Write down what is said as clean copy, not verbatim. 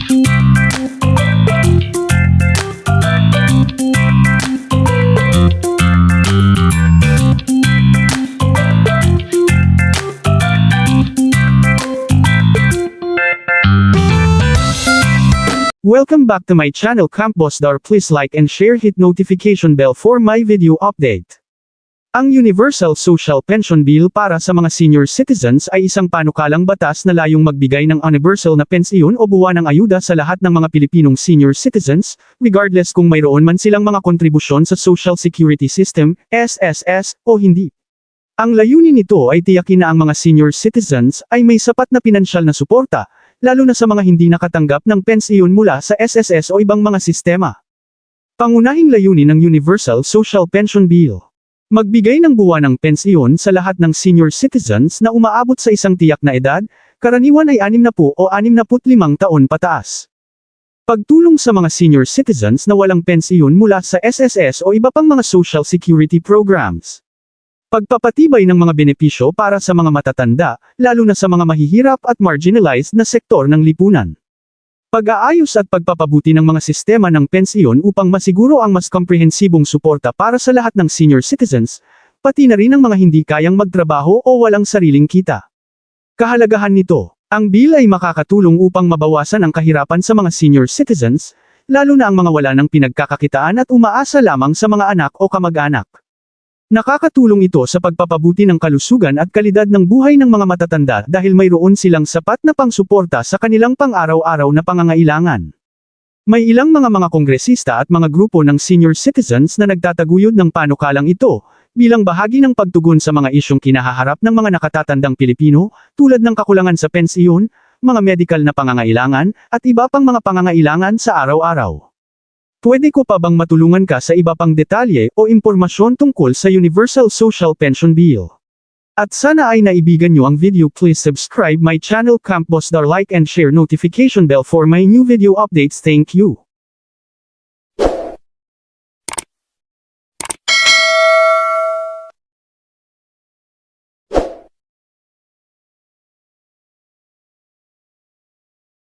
Welcome back to my channel Camp Bossdar. Please like and share, hit notification bell for my video update. Ang Universal Social Pension Bill para sa mga senior citizens ay isang panukalang batas na layong magbigay ng universal na pensyon o buwanang ayuda sa lahat ng mga Pilipinong senior citizens, regardless kung mayroon man silang mga kontribusyon sa Social Security System, SSS, o hindi. Ang layunin nito ay tiyakin na ang mga senior citizens ay may sapat na pinansyal na suporta, lalo na sa mga hindi nakatanggap ng pensyon mula sa SSS o ibang mga sistema. Pangunahing layunin ng Universal Social Pension Bill: magbigay ng buwanang pensyon sa lahat ng senior citizens na umaabot sa isang tiyak na edad, karaniwan ay 60 o 65 taon pataas. Pagtulong sa mga senior citizens na walang pensyon mula sa SSS o iba pang mga social security programs. Pagpapatibay ng mga benepisyo para sa mga matatanda, lalo na sa mga mahihirap at marginalized na sektor ng lipunan. Pag-aayos at pagpapabuti ng mga sistema ng pensyon upang masiguro ang mas komprehensibong suporta para sa lahat ng senior citizens, pati na rin ang mga hindi kayang magtrabaho o walang sariling kita. Kahalagahan nito: ang bill ay makakatulong upang mabawasan ang kahirapan sa mga senior citizens, lalo na ang mga wala ng pinagkakakitaan at umaasa lamang sa mga anak o kamag-anak. Nakakatulong ito sa pagpapabuti ng kalusugan at kalidad ng buhay ng mga matatanda dahil mayroon silang sapat na pangsuporta sa kanilang pang-araw-araw na pangangailangan. May ilang mga kongresista at mga grupo ng senior citizens na nagtataguyod ng panukalang ito, bilang bahagi ng pagtugon sa mga isyong kinahaharap ng mga nakatatandang Pilipino, tulad ng kakulangan sa pensyon, mga medikal na pangangailangan, at iba pang mga pangangailangan sa araw-araw. Pwede ko pa bang matulungan ka sa iba pang detalye o impormasyon tungkol sa Universal Social Pension Bill? At sana ay naibigan nyo ang video. Please subscribe my channel Camp Bossdar, like and share, notification bell for my new video updates. Thank you.